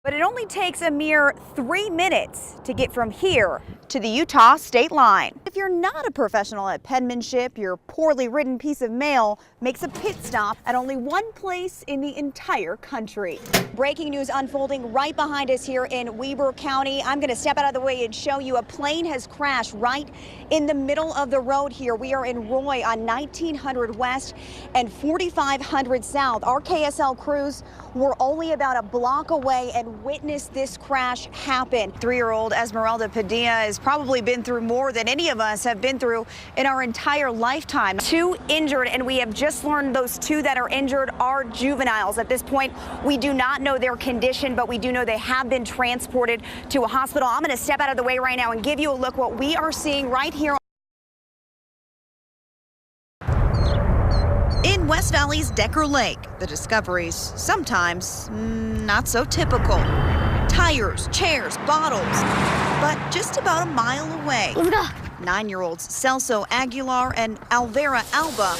But it only takes a mere 3 minutes to get from here to the Utah state line. If you're not a professional at penmanship, your poorly written piece of mail makes a pit stop at only one place in the entire country. Breaking news unfolding right behind us here in Weber County. I'm going to step out of the way and show you a plane has crashed right in the middle of the road here. We are in Roy on 1900 West and 4500 South. Our KSL crews were only about a block away and witnessed this crash happen. 3-year-old Esmeralda Padilla has probably been through more than any of us have been through in our entire lifetime. 2 injured, and we have just learned those 2 that are injured are juveniles. At this point, we do not know their condition, but we do know they have been transported to a hospital. I'm going to step out of the way right now and give you a look what we are seeing right here in West Valley's Decker Lake. The discoveries sometimes not so typical. Tires, chairs, bottles, but just about a mile away. Let's go. 9-year-olds Celso Aguilar and Alvera Alba.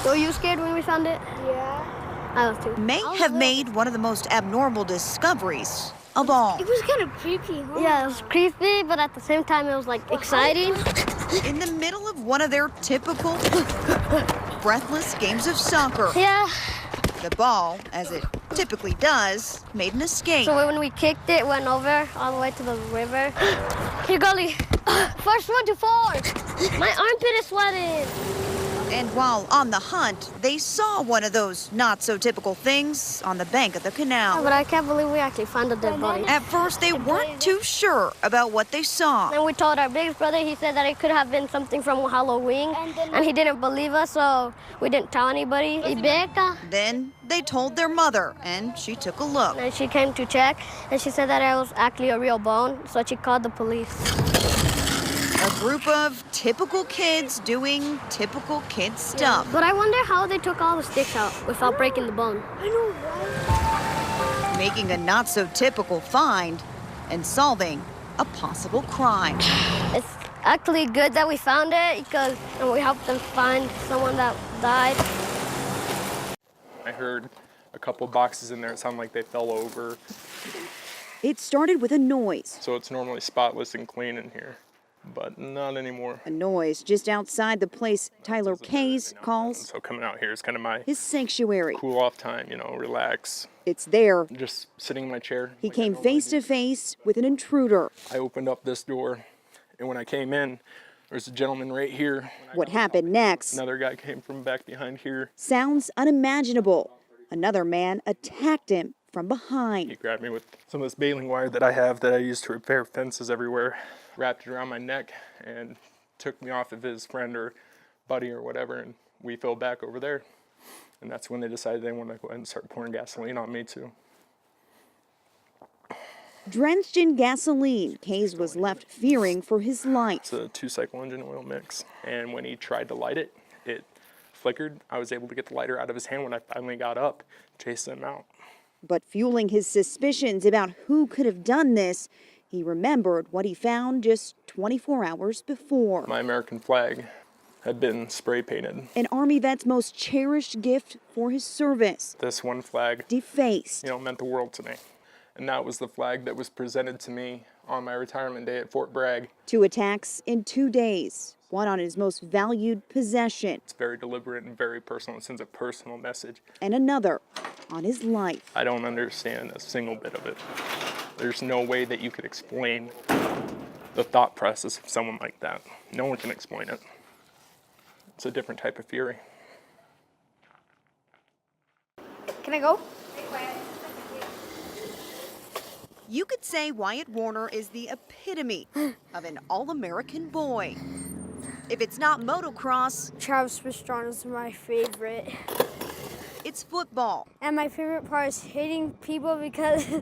Were you scared when we found it? Yeah. I was too. May have made one of the most abnormal discoveries of all. It was kind of creepy, huh? Yeah, it was creepy, but at the same time it was like exciting. In the middle of one of their typical breathless games of soccer. Yeah. The ball, as it typically does, made an escape. So when we kicked it, went over all the way to the river. Here, goalie. First one to fall. My armpit is sweating. And while on the hunt, they saw one of those not-so-typical things on the bank of the canal. Oh, but I can't believe we actually found a dead body. At first, they weren't too sure about what they saw. Then we told our biggest brother. He said that it could have been something from Halloween, and he didn't believe us, so we didn't tell anybody. Then they told their mother, and she took a look. And she came to check, and she said that it was actually a real bone, so she called the police. A group of typical kids doing typical kid stuff. Yeah. But I wonder how they took all the sticks out without breaking the bone. I know, right? Making a not-so-typical find and solving a possible crime. It's actually good that we found it because we helped them find someone that died. I heard a couple boxes in there. It sounded like they fell over. It started with a noise. So it's normally spotless and clean in here, but not anymore. A noise just outside the place Tyler Kays calls So coming out here is kind of my his sanctuary. cool off time, relax. It's there. Just sitting in my chair. He came face to face with an intruder. I opened up this door, and when I came in, there's a gentleman right here. What happened next Another guy came from back behind here. sounds unimaginable. Another man attacked him from behind. He grabbed me with some of this baling wire that I have that I use to repair fences everywhere, wrapped it around my neck, and took me off of his friend or buddy or whatever, and we fell back over there. And that's when they decided they wanted to go ahead and start pouring gasoline on me too. Drenched in gasoline, Kays was left fearing for his life. It's a 2-cycle engine oil mix, and when he tried to light it, it flickered. I was able to get the lighter out of his hand when I finally got up, chased him out. But fueling his suspicions about who could have done this, he remembered what he found just 24 hours before. My American flag had been spray painted. An Army vet's most cherished gift for his service. This one flag, Defaced. meant the world to me. And that was the flag that was presented to me on my retirement day at Fort Bragg. 2 attacks in 2 days, one on his most valued possession. It's very deliberate and very personal. It sends a personal message. And another on his life. I don't understand a single bit of it. There's no way that you could explain the thought process of someone like that. No one can explain it. It's a different type of fury. Can I go? You could say Wyatt Warner is the epitome of an all-American boy. If it's not motocross, Travis Pastrana is my favorite. it's football. And my favorite part is hitting people because then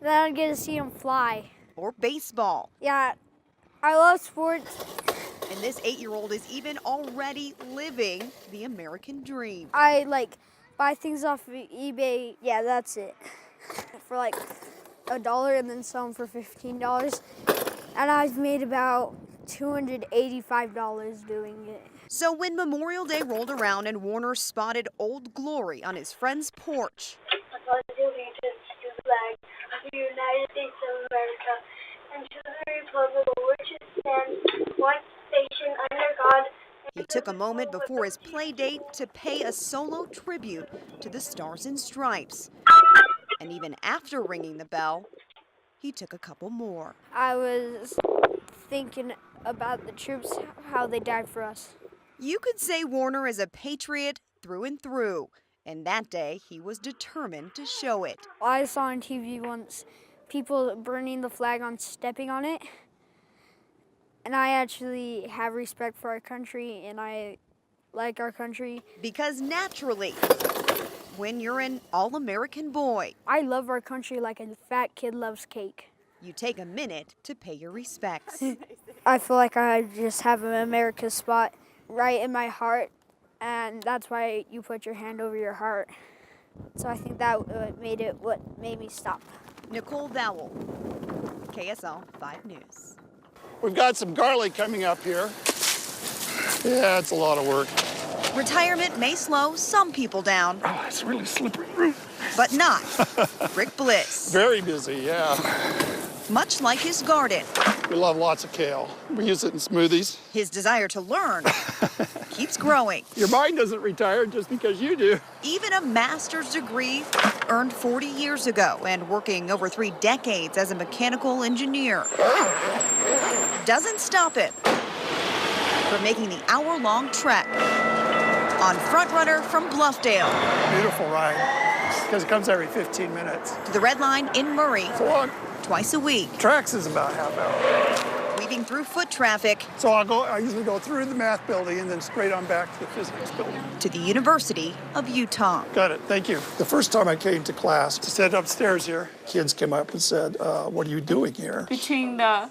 I get to see them fly. Or baseball. Yeah, I love sports. And this 8-year-old is even already living the American dream. I buy things off of eBay. Yeah, that's it. For $1 and then sell them for $15. And I've made about $285 doing it. So when Memorial Day rolled around and Warner spotted Old Glory on his friend's porch, I thought I did just do the flag. the United States of America, and to the republic for which it stands, one nation under God. He took a moment before his play date to pay a solo tribute to the Stars and Stripes. And even after ringing the bell, he took a couple more. I was thinking about the troops, how they died for us. You could say Warner is a patriot through and through, and that day he was determined to show it. I saw on TV once people burning the flag on stepping on it, and I actually have respect for our country, and I like our country. Because naturally, when you're an all-American boy, I love our country like a fat kid loves cake. you take a minute to pay your respects. I feel like I just have an America spot right in my heart, and that's why you put your hand over your heart. So I think that what made me stop. Nicole Vowell, KSL 5 News. We've got some garlic coming up here. Yeah, it's a lot of work. Retirement may slow some people down, Oh, it's really slippery root. but not Rick Bliss. Very busy, yeah. Much like his garden, We love lots of kale. We use it in smoothies. his desire to learn keeps growing. Your mind doesn't retire just because you do. Even a master's degree earned 40 years ago and working over 3 decades as a mechanical engineer doesn't stop him from making the hour-long trek on Frontrunner from Bluffdale Beautiful ride, because it comes every 15 minutes. to the Red Line in Murray It's long. twice a week, Tracks is about half hour. weaving through foot traffic So I usually go through the math building and then straight on back to the physics building. to the University of Utah. Got it, thank you. The first time I came to class, to sit upstairs here, kids came up and said, what are you doing here? Between the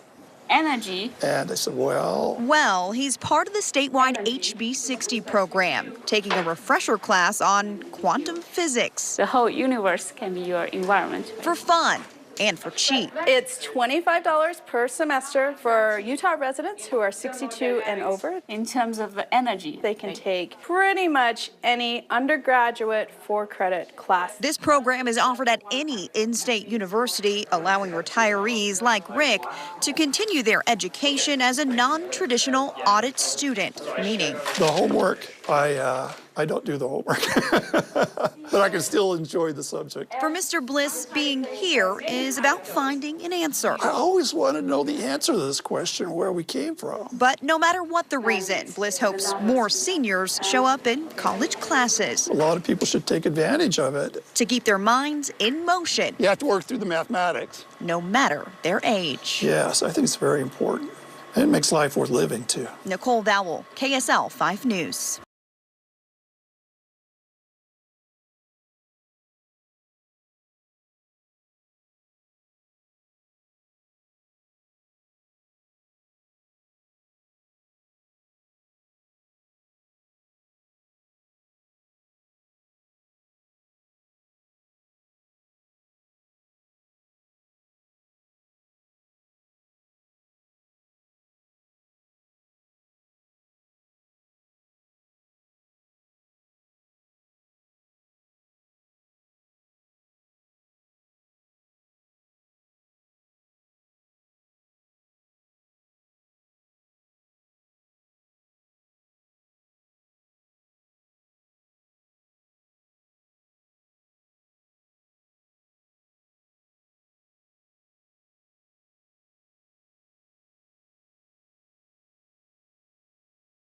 energy. And I said, well, Well, he's part of the statewide HB60 program, taking a refresher class on quantum physics The whole universe can be your environment. for fun and for cheap. It's $25 per semester for Utah residents who are 62 and over. In terms of the energy, They can take pretty much any undergraduate 4-credit class. This program is offered at any in-state university, allowing retirees like Rick to continue their education as a non-traditional audit student, meaning the homework, I don't do the homework. But I can still enjoy the subject. for Mr. Bliss, being here is about finding an answer. I always wanted to know the answer to this question, where we came from. But no matter what the reason, Bliss hopes more seniors show up in college classes A lot of people should take advantage of it. to keep their minds in motion, You have to work through the mathematics. no matter their age. Yes, I think it's very important. And it makes life worth living, too. Nicole Vowell, KSL 5 News.